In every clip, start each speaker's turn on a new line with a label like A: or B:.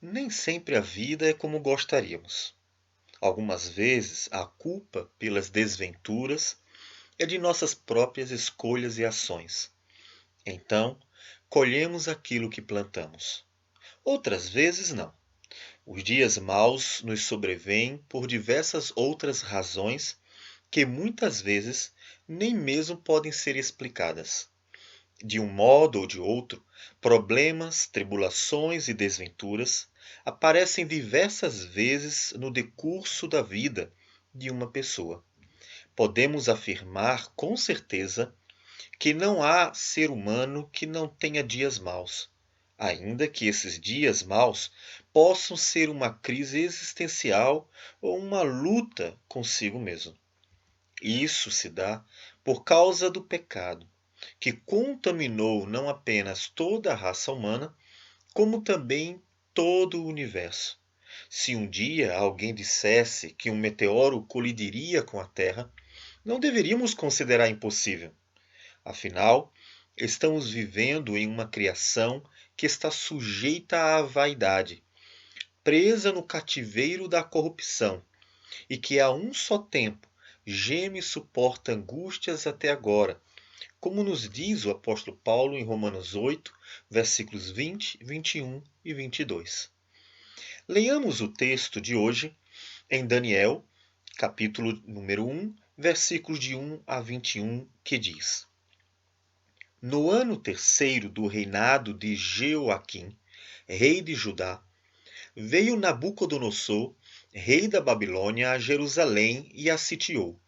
A: Nem sempre a vida é como gostaríamos. Algumas vezes a culpa pelas desventuras é de nossas próprias escolhas e ações. Então, colhemos aquilo que plantamos. Outras vezes não. Os dias maus nos sobrevêm por diversas outras razões que muitas vezes nem mesmo podem ser explicadas. De um modo ou de outro, problemas, tribulações e desventuras aparecem diversas vezes no decurso da vida de uma pessoa. Podemos afirmar com certeza que não há ser humano que não tenha dias maus, ainda que esses dias maus possam ser uma crise existencial ou uma luta consigo mesmo. Isso se dá por causa do pecado, que contaminou não apenas toda a raça humana, como também todo o universo. Se um dia alguém dissesse que um meteoro colidiria com a Terra, não deveríamos considerar impossível. Afinal, estamos vivendo em uma criação que está sujeita à vaidade, presa no cativeiro da corrupção, e que a um só tempo geme e suporta angústias até agora, como nos diz o apóstolo Paulo em Romanos 8, versículos 20, 21 e 22. Leiamos o texto de hoje em Daniel, capítulo número 1, versículos de 1 a 21, que diz: No ano terceiro do reinado de Jeoaquim, rei de Judá, veio Nabucodonosor, rei da Babilônia, a Jerusalém e a sitiou.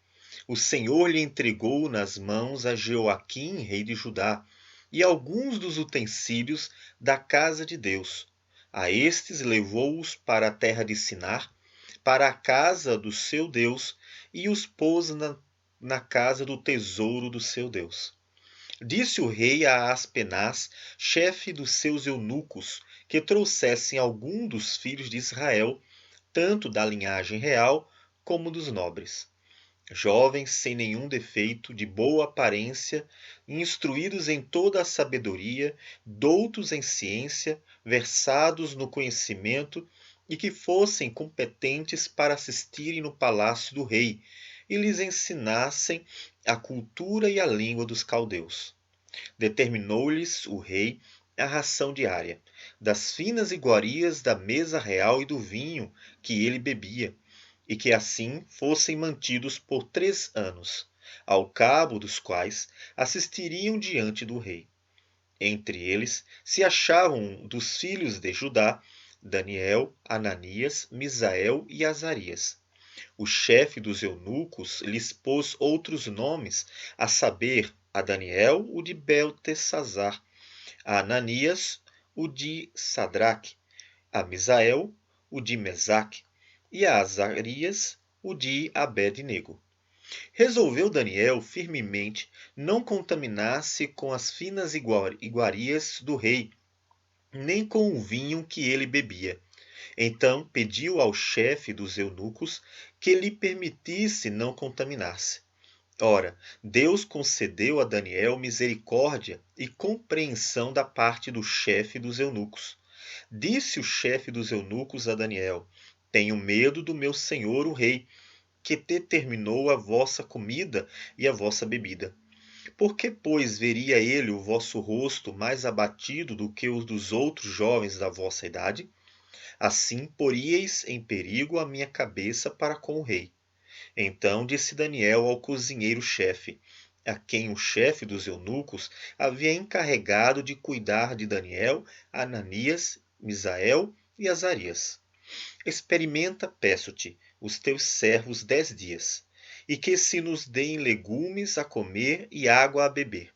A: O Senhor lhe entregou nas mãos a Jeoaquim, rei de Judá, e alguns dos utensílios da casa de Deus. A estes levou-os para a terra de Sinar, para a casa do seu Deus, e os pôs na casa do tesouro do seu Deus. Disse o rei a Aspenaz, chefe dos seus eunucos, que trouxessem algum dos filhos de Israel, tanto da linhagem real como dos nobres. Jovens sem nenhum defeito, de boa aparência, instruídos em toda a sabedoria, doutos em ciência, versados no conhecimento e que fossem competentes para assistirem no palácio do rei e lhes ensinassem a cultura e a língua dos caldeus. Determinou-lhes o rei a ração diária, das finas iguarias da mesa real e do vinho que ele bebia, e que assim fossem mantidos por 3 anos, ao cabo dos quais assistiriam diante do rei. Entre eles se achavam dos filhos de Judá Daniel, Ananias, Misael e Azarias. O chefe dos eunucos lhes pôs outros nomes, a saber, a Daniel o de Beltesazar, a Ananias o de Sadraque, a Misael o de Mesaque e a Azarias o de Abed-nego. Resolveu Daniel firmemente não contaminar-se com as finas iguarias do rei, nem com o vinho que ele bebia. Então pediu ao chefe dos eunucos que lhe permitisse não contaminar-se. Ora, Deus concedeu a Daniel misericórdia e compreensão da parte do chefe dos eunucos. Disse o chefe dos eunucos a Daniel: Tenho medo do meu senhor o rei, que determinou a vossa comida e a vossa bebida. Por que, pois, veria ele o vosso rosto mais abatido do que os dos outros jovens da vossa idade? Assim poríeis em perigo a minha cabeça para com o rei. Então disse Daniel ao cozinheiro-chefe, a quem o chefe dos eunucos havia encarregado de cuidar de Daniel, Ananias, Misael e Azarias: Experimenta, peço-te, os teus servos 10 dias, e que se nos deem legumes a comer e água a beber.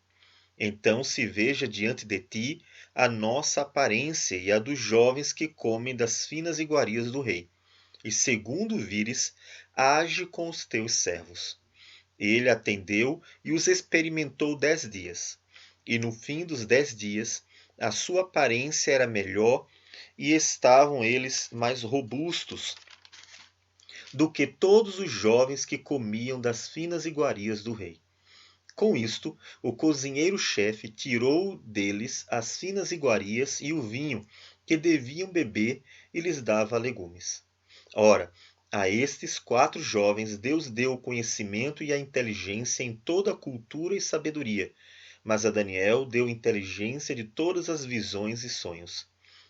A: Então se veja diante de ti a nossa aparência e a dos jovens que comem das finas iguarias do rei. E segundo vires, age com os teus servos. Ele atendeu e os experimentou 10 dias. E no fim dos 10 dias, a sua aparência era melhor e estavam eles mais robustos do que todos os jovens que comiam das finas iguarias do rei. Com isto, o cozinheiro-chefe tirou deles as finas iguarias e o vinho que deviam beber e lhes dava legumes. Ora, a estes 4 jovens Deus deu o conhecimento e a inteligência em toda a cultura e sabedoria, mas a Daniel deu inteligência de todas as visões e sonhos.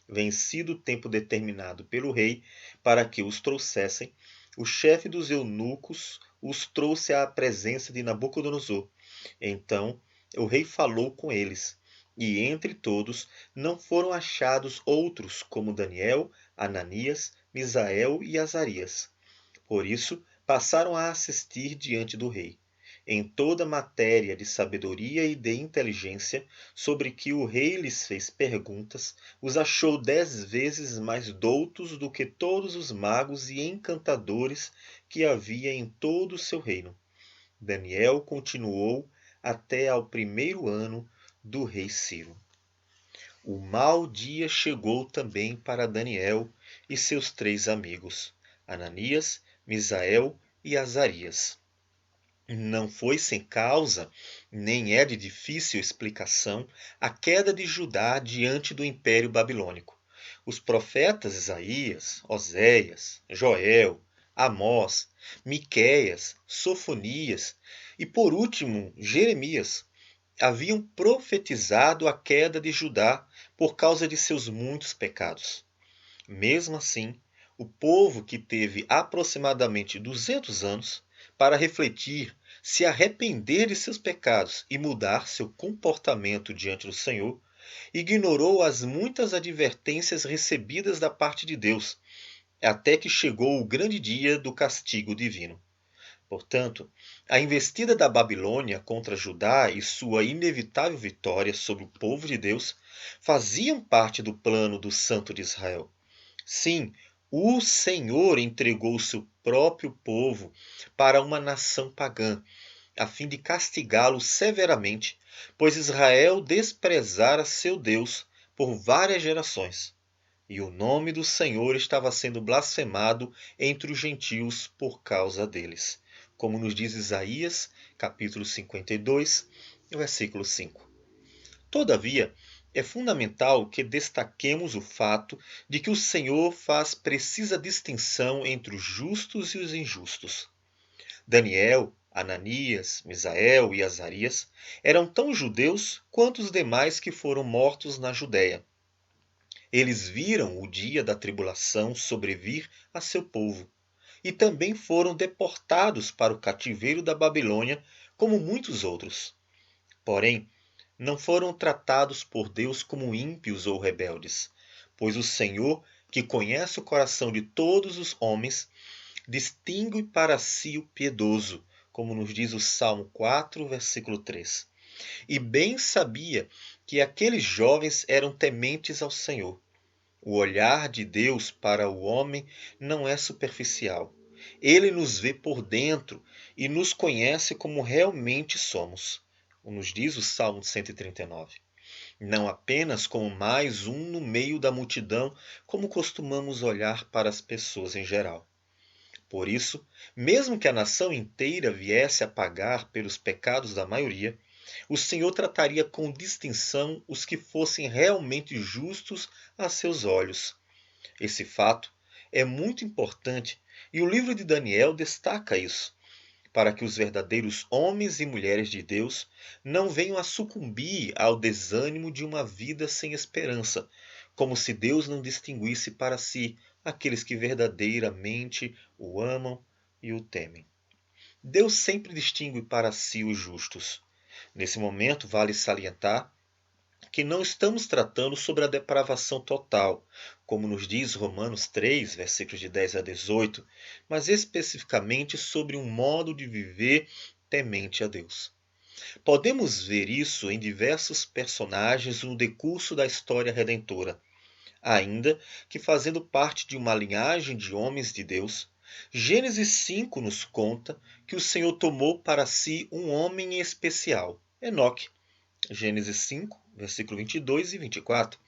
A: Vencido o tempo determinado pelo rei para que os trouxessem, o chefe dos eunucos os trouxe à presença de Nabucodonosor. Então o rei falou com eles, e entre todos não foram achados outros como Daniel, Ananias, Misael e Azarias. Por isso passaram a assistir diante do rei. Em toda matéria de sabedoria e de inteligência, sobre que o rei lhes fez perguntas, os achou 10 vezes mais doutos do que todos os magos e encantadores que havia em todo o seu reino. Daniel continuou até ao 1º ano do rei Ciro. O mau dia chegou também para Daniel e seus 3 amigos, Ananias, Misael e Azarias. Não foi sem causa, nem é de difícil explicação, a queda de Judá diante do Império Babilônico. Os profetas Isaías, Oséias, Joel, Amós, Miqueias, Sofonias e, por último, Jeremias haviam profetizado a queda de Judá por causa de seus muitos pecados. Mesmo assim, o povo, que teve aproximadamente 200 anos para refletir, se arrepender de seus pecados e mudar seu comportamento diante do Senhor, ignorou as muitas advertências recebidas da parte de Deus, até que chegou o grande dia do castigo divino. Portanto, a investida da Babilônia contra Judá e sua inevitável vitória sobre o povo de Deus faziam parte do plano do Santo de Israel. Sim, o Senhor entregou o seu próprio povo para uma nação pagã, a fim de castigá-lo severamente, pois Israel desprezara seu Deus por várias gerações. E o nome do Senhor estava sendo blasfemado entre os gentios por causa deles, como nos diz Isaías, capítulo 52, versículo 5. Todavia, é fundamental que destaquemos o fato de que o Senhor faz precisa distinção entre os justos e os injustos. Daniel, Ananias, Misael e Azarias eram tão judeus quanto os demais que foram mortos na Judéia. Eles viram o dia da tribulação sobrevir a seu povo e também foram deportados para o cativeiro da Babilônia, como muitos outros. Porém, não foram tratados por Deus como ímpios ou rebeldes, pois o Senhor, que conhece o coração de todos os homens, distingue para si o piedoso, como nos diz o Salmo 4, versículo 3. E bem sabia que aqueles jovens eram tementes ao Senhor. O olhar de Deus para o homem não é superficial. Ele nos vê por dentro e nos conhece como realmente somos, nos diz o Salmo 139. Não apenas como mais um no meio da multidão, como costumamos olhar para as pessoas em geral. Por isso, mesmo que a nação inteira viesse a pagar pelos pecados da maioria, o Senhor trataria com distinção os que fossem realmente justos a seus olhos. Esse fato é muito importante e o livro de Daniel destaca isso, para que os verdadeiros homens e mulheres de Deus não venham a sucumbir ao desânimo de uma vida sem esperança, como se Deus não distinguisse para si aqueles que verdadeiramente o amam e o temem. Deus sempre distingue para si os justos. Nesse momento, vale salientar que não estamos tratando sobre a depravação total, como nos diz Romanos 3, versículos de 10 a 18, mas especificamente sobre um modo de viver temente a Deus. Podemos ver isso em diversos personagens no decurso da história redentora, ainda que fazendo parte de uma linhagem de homens de Deus. Gênesis 5 nos conta que o Senhor tomou para si um homem especial, Enoque. Gênesis 5, versículo 22 e 24.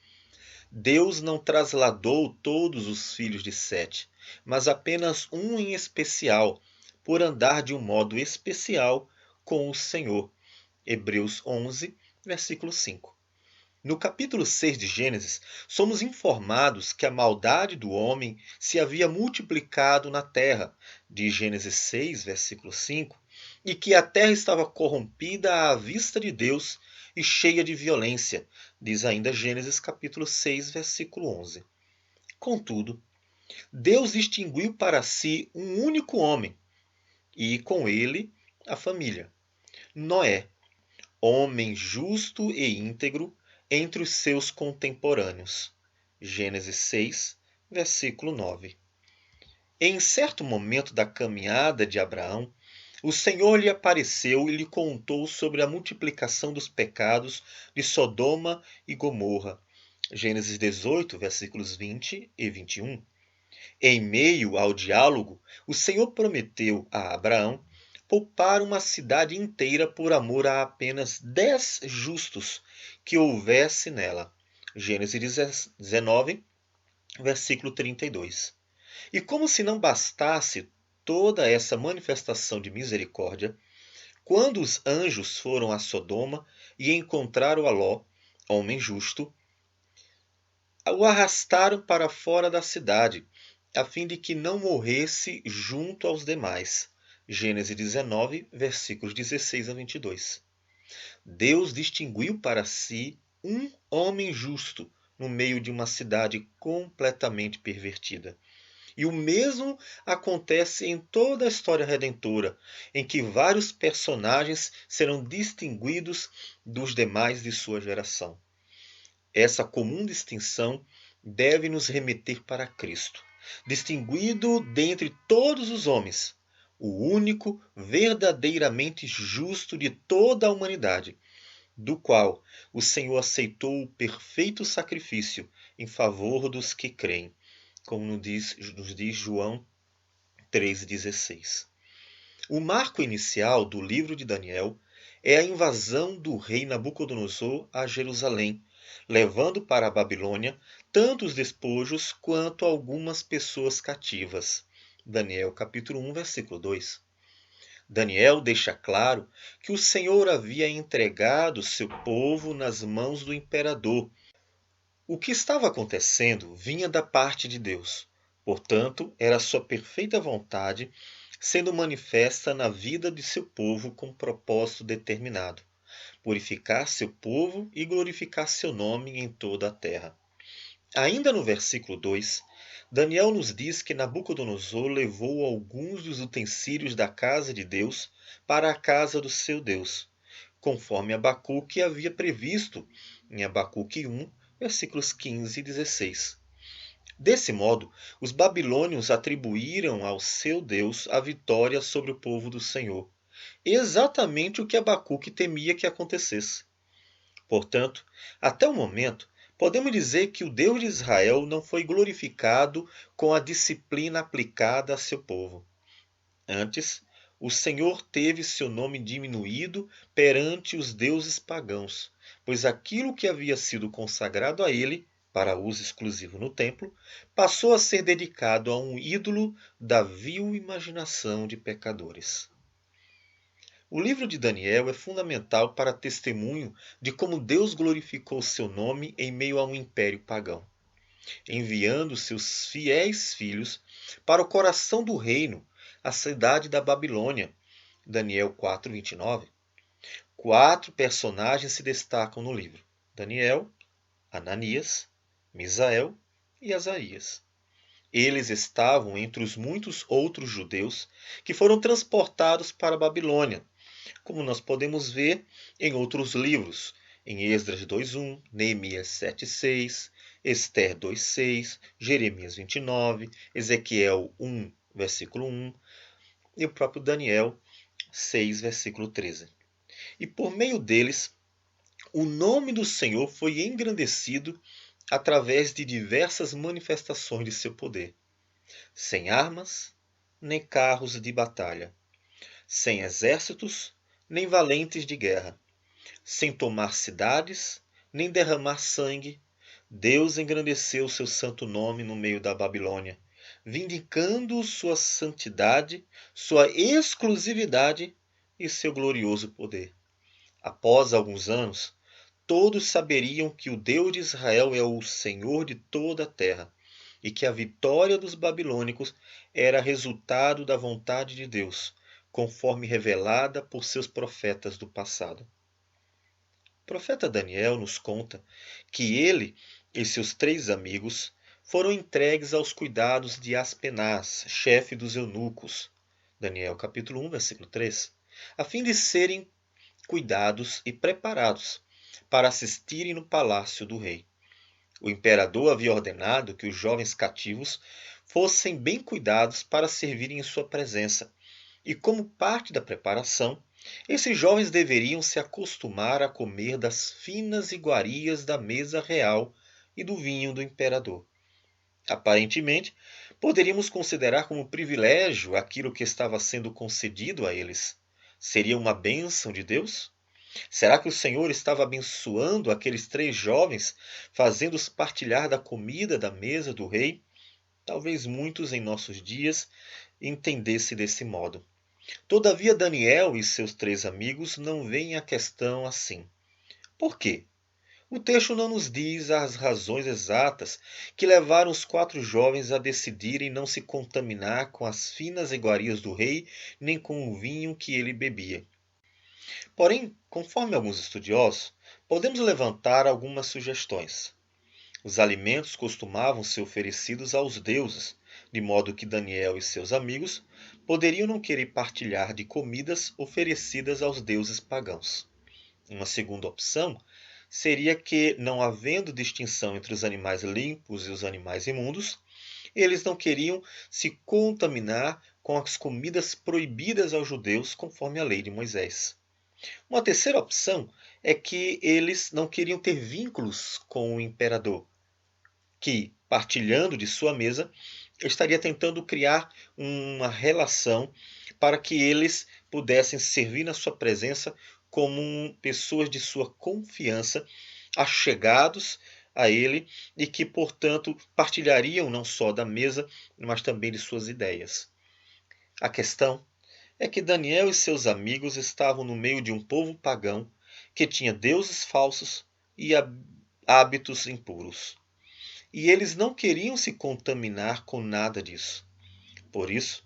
A: Deus não trasladou todos os filhos de Sete, mas apenas um em especial, por andar de um modo especial com o Senhor. Hebreus 11, versículo 5. No capítulo 6 de Gênesis, somos informados que a maldade do homem se havia multiplicado na terra, de Gênesis 6, versículo 5, e que a terra estava corrompida à vista de Deus e cheia de violência, diz ainda Gênesis capítulo 6, versículo 11. Contudo, Deus distinguiu para si um único homem, e com ele a família, Noé, homem justo e íntegro entre os seus contemporâneos. Gênesis 6, versículo 9. Em certo momento da caminhada de Abraão, o Senhor lhe apareceu e lhe contou sobre a multiplicação dos pecados de Sodoma e Gomorra. Gênesis 18, versículos 20 e 21. Em meio ao diálogo, o Senhor prometeu a Abraão poupar uma cidade inteira por amor a apenas 10 justos que houvesse nela. Gênesis 19, versículo 32. E como se não bastasse toda essa manifestação de misericórdia, quando os anjos foram a Sodoma e encontraram a Ló, homem justo, o arrastaram para fora da cidade, a fim de que não morresse junto aos demais. Gênesis 19, versículos 16 a 22. Deus distinguiu para si um homem justo no meio de uma cidade completamente pervertida. E o mesmo acontece em toda a história redentora, em que vários personagens serão distinguidos dos demais de sua geração. Essa comum distinção deve nos remeter para Cristo, distinguido dentre todos os homens, o único verdadeiramente justo de toda a humanidade, do qual o Senhor aceitou o perfeito sacrifício em favor dos que creem, como nos diz João 3,16. O marco inicial do livro de Daniel é a invasão do rei Nabucodonosor a Jerusalém, levando para a Babilônia tanto os despojos quanto algumas pessoas cativas. Daniel capítulo 1, versículo 2. Daniel deixa claro que o Senhor havia entregado seu povo nas mãos do imperador. O que estava acontecendo vinha da parte de Deus. Portanto, era sua perfeita vontade sendo manifesta na vida de seu povo com um propósito determinado: purificar seu povo e glorificar seu nome em toda a terra. Ainda no versículo 2, Daniel nos diz que Nabucodonosor levou alguns dos utensílios da casa de Deus para a casa do seu Deus, conforme Abacuque havia previsto em Abacuque 1, versículos 15 e 16. Desse modo, os babilônios atribuíram ao seu Deus a vitória sobre o povo do Senhor, exatamente o que Abacuque temia que acontecesse. Portanto, até o momento, podemos dizer que o Deus de Israel não foi glorificado com a disciplina aplicada a seu povo. Antes, o Senhor teve seu nome diminuído perante os deuses pagãos, pois aquilo que havia sido consagrado a ele, para uso exclusivo no templo, passou a ser dedicado a um ídolo da vil imaginação de pecadores. O livro de Daniel é fundamental para testemunho de como Deus glorificou seu nome em meio a um império pagão, enviando seus fiéis filhos para o coração do reino, a cidade da Babilônia. Daniel 4:29. 4 personagens se destacam no livro: Daniel, Ananias, Misael e Azarias. Eles estavam entre os muitos outros judeus que foram transportados para a Babilônia, como nós podemos ver em outros livros, em Esdras 2:1, Neemias 7:6, Ester 2:6, Jeremias 29, Ezequiel 1, versículo 1 e o próprio Daniel 6, versículo 13. E por meio deles, o nome do Senhor foi engrandecido através de diversas manifestações de seu poder. Sem armas, nem carros de batalha. Sem exércitos, nem valentes de guerra. Sem tomar cidades, nem derramar sangue, Deus engrandeceu seu santo nome no meio da Babilônia, vindicando sua santidade, sua exclusividade e seu glorioso poder. Após alguns anos, todos saberiam que o Deus de Israel é o Senhor de toda a terra e que a vitória dos babilônicos era resultado da vontade de Deus, conforme revelada por seus profetas do passado. O profeta Daniel nos conta que ele e seus 3 amigos foram entregues aos cuidados de Aspenaz, chefe dos eunucos, Daniel capítulo 1, versículo 3, a fim de serem cuidados e preparados para assistirem no palácio do rei. O imperador havia ordenado que os jovens cativos fossem bem cuidados para servirem em sua presença, e como parte da preparação, esses jovens deveriam se acostumar a comer das finas iguarias da mesa real e do vinho do imperador. Aparentemente, poderíamos considerar como privilégio aquilo que estava sendo concedido a eles. Seria uma bênção de Deus? Será que o Senhor estava abençoando aqueles 3 jovens, fazendo-os partilhar da comida da mesa do rei? Talvez muitos em nossos dias entendessem desse modo. Todavia, Daniel e seus 3 amigos não veem a questão assim. Por quê? O texto não nos diz as razões exatas que levaram os 4 jovens a decidirem não se contaminar com as finas iguarias do rei, nem com o vinho que ele bebia. Porém, conforme alguns estudiosos, podemos levantar algumas sugestões. Os alimentos costumavam ser oferecidos aos deuses, de modo que Daniel e seus amigos poderiam não querer partilhar de comidas oferecidas aos deuses pagãos. Uma segunda opção seria que, não havendo distinção entre os animais limpos e os animais imundos, eles não queriam se contaminar com as comidas proibidas aos judeus conforme a lei de Moisés. Uma terceira opção é que eles não queriam ter vínculos com o imperador, que, partilhando de sua mesa, estaria tentando criar uma relação para que eles pudessem servir na sua presença como pessoas de sua confiança, achegados a ele e que, portanto, partilhariam não só da mesa, mas também de suas ideias. A questão é que Daniel e seus amigos estavam no meio de um povo pagão que tinha deuses falsos e hábitos impuros. E eles não queriam se contaminar com nada disso. Por isso,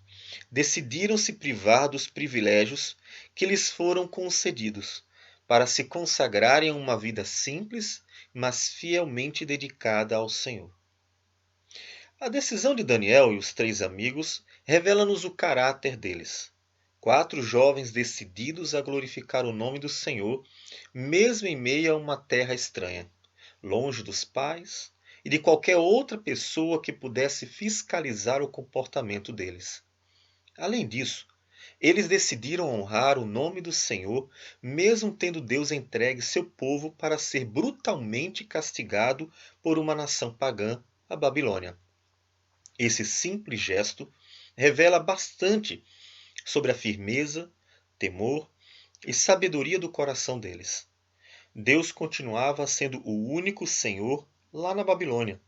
A: decidiram se privar dos privilégios que lhes foram concedidos, para se consagrarem a uma vida simples, mas fielmente dedicada ao Senhor. A decisão de Daniel e os 3 amigos revela-nos o caráter deles. 4 jovens decididos a glorificar o nome do Senhor, mesmo em meio a uma terra estranha, longe dos pais e de qualquer outra pessoa que pudesse fiscalizar o comportamento deles. Além disso, eles decidiram honrar o nome do Senhor, mesmo tendo Deus entregue seu povo para ser brutalmente castigado por uma nação pagã, a Babilônia. Esse simples gesto revela bastante sobre a firmeza, temor e sabedoria do coração deles. Deus continuava sendo o único Senhor lá na Babilônia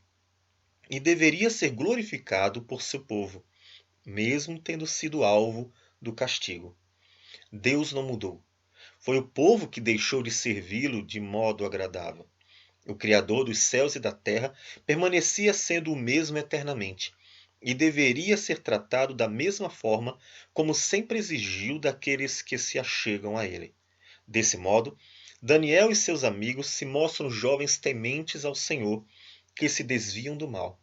A: e deveria ser glorificado por seu povo, mesmo tendo sido alvo do castigo. Deus não mudou. Foi o povo que deixou de servi-lo de modo agradável. O Criador dos céus e da terra permanecia sendo o mesmo eternamente e deveria ser tratado da mesma forma como sempre exigiu daqueles que se achegam a ele. Desse modo, Daniel e seus amigos se mostram jovens tementes ao Senhor, que se desviam do mal,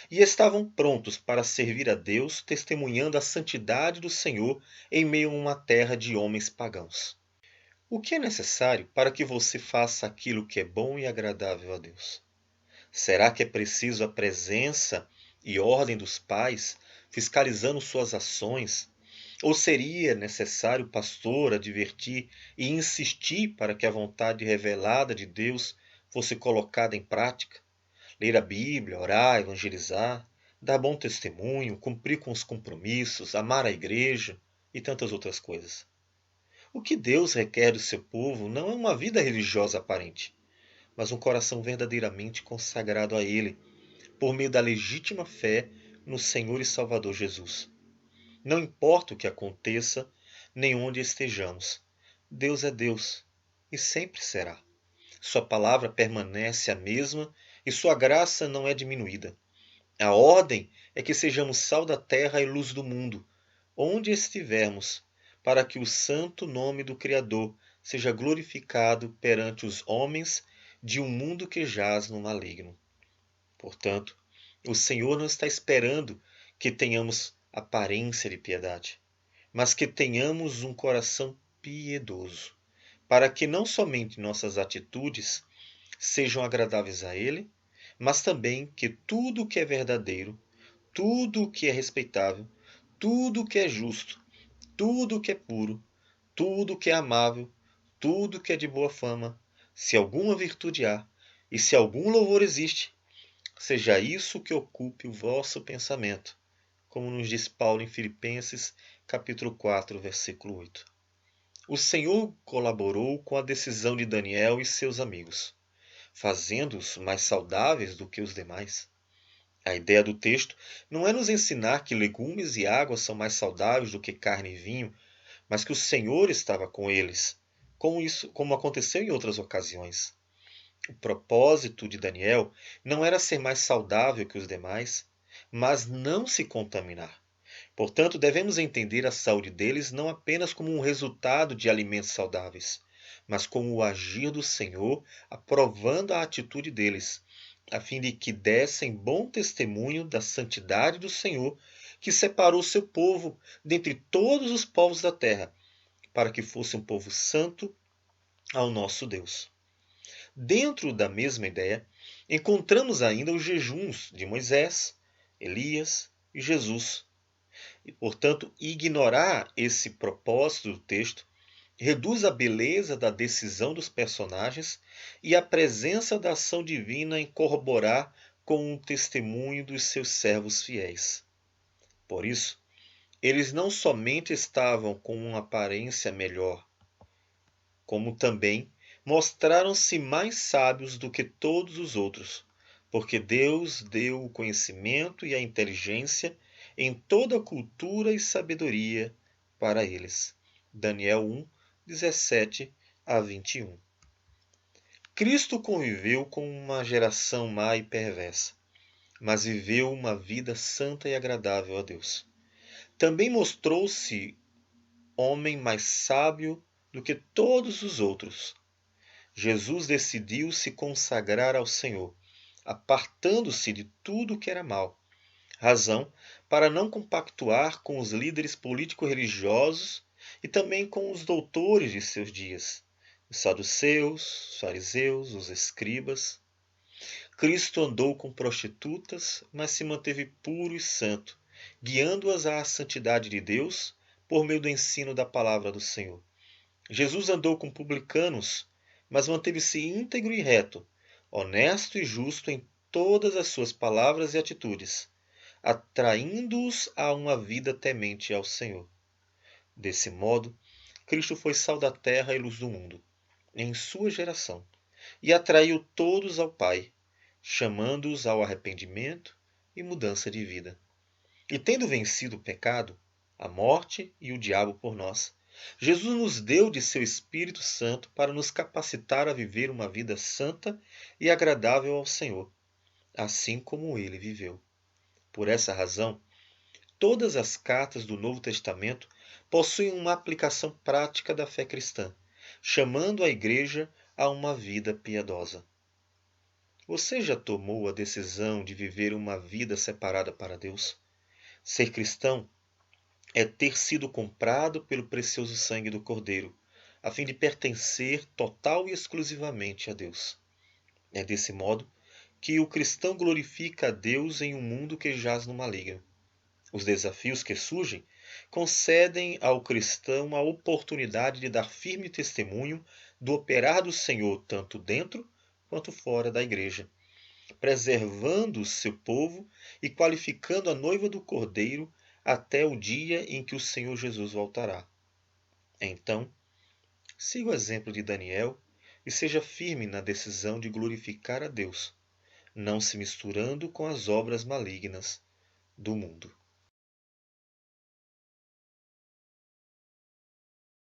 A: e estavam prontos para servir a Deus, testemunhando a santidade do Senhor em meio a uma terra de homens pagãos. O que é necessário para que você faça aquilo que é bom e agradável a Deus? Será que é preciso a presença e ordem dos pais, fiscalizando suas ações? Ou seria necessário o pastor advertir e insistir para que a vontade revelada de Deus fosse colocada em prática? Ler a Bíblia, orar, evangelizar, dar bom testemunho, cumprir com os compromissos, amar a igreja e tantas outras coisas. O que Deus requer do seu povo não é uma vida religiosa aparente, mas um coração verdadeiramente consagrado a Ele, por meio da legítima fé no Senhor e Salvador Jesus. Não importa o que aconteça, nem onde estejamos, Deus é Deus e sempre será. Sua palavra permanece a mesma e sua graça não é diminuída. A ordem é que sejamos sal da terra e luz do mundo, onde estivermos, para que o santo nome do Criador seja glorificado perante os homens de um mundo que jaz no maligno. Portanto, o Senhor não está esperando que tenhamos aparência de piedade, mas que tenhamos um coração piedoso, para que não somente nossas atitudes sejam agradáveis a Ele, mas também que tudo o que é verdadeiro, tudo o que é respeitável, tudo o que é justo, tudo o que é puro, tudo o que é amável, tudo o que é de boa fama, se alguma virtude há, e se algum louvor existe, seja isso que ocupe o vosso pensamento, como nos diz Paulo em Filipenses, capítulo 4, versículo 8. O Senhor colaborou com a decisão de Daniel e seus amigos, fazendo-os mais saudáveis do que os demais. A ideia do texto não é nos ensinar que legumes e água são mais saudáveis do que carne e vinho, mas que o Senhor estava com eles, como aconteceu em outras ocasiões. O propósito de Daniel não era ser mais saudável que os demais, mas não se contaminar. Portanto, devemos entender a saúde deles não apenas como um resultado de alimentos saudáveis, mas como o agir do Senhor aprovando a atitude deles, a fim de que dessem bom testemunho da santidade do Senhor, que separou seu povo dentre todos os povos da terra, para que fosse um povo santo ao nosso Deus. Dentro da mesma ideia, encontramos ainda os jejuns de Moisés, Elias e Jesus. E, portanto, ignorar esse propósito do texto reduz a beleza da decisão dos personagens e a presença da ação divina em corroborar com o testemunho dos seus servos fiéis. Por isso, eles não somente estavam com uma aparência melhor, como também mostraram-se mais sábios do que todos os outros, porque Deus deu o conhecimento e a inteligência em toda a cultura e sabedoria para eles. Daniel 1, 17 a 21. Cristo conviveu com uma geração má e perversa, mas viveu uma vida santa e agradável a Deus. Também mostrou-se homem mais sábio do que todos os outros. Jesus decidiu se consagrar ao Senhor, apartando-se de tudo que era mal, razão para não compactuar com os líderes político-religiosos e também com os doutores de seus dias, os saduceus, os fariseus, os escribas. Cristo andou com prostitutas, mas se manteve puro e santo, guiando-as à santidade de Deus por meio do ensino da palavra do Senhor. Jesus andou com publicanos, mas manteve-se íntegro e reto, honesto e justo em todas as suas palavras e atitudes, atraindo-os a uma vida temente ao Senhor. Desse modo, Cristo foi sal da terra e luz do mundo, em sua geração, e atraiu todos ao Pai, chamando-os ao arrependimento e mudança de vida. E tendo vencido o pecado, a morte e o diabo por nós, Jesus nos deu de seu Espírito Santo para nos capacitar a viver uma vida santa e agradável ao Senhor, assim como ele viveu. Por essa razão, todas as cartas do Novo Testamento possuem uma aplicação prática da fé cristã, chamando a Igreja a uma vida piedosa. Você já tomou a decisão de viver uma vida separada para Deus? Ser cristão é ter sido comprado pelo precioso sangue do Cordeiro, a fim de pertencer total e exclusivamente a Deus. É desse modo que o cristão glorifica a Deus em um mundo que jaz no maligno. Os desafios que surgem concedem ao cristão a oportunidade de dar firme testemunho do operar do Senhor tanto dentro quanto fora da igreja, preservando seu povo e qualificando a noiva do Cordeiro até o dia em que o Senhor Jesus voltará. Então, siga o exemplo de Daniel e seja firme na decisão de glorificar a Deus, não se misturando com as obras malignas do mundo.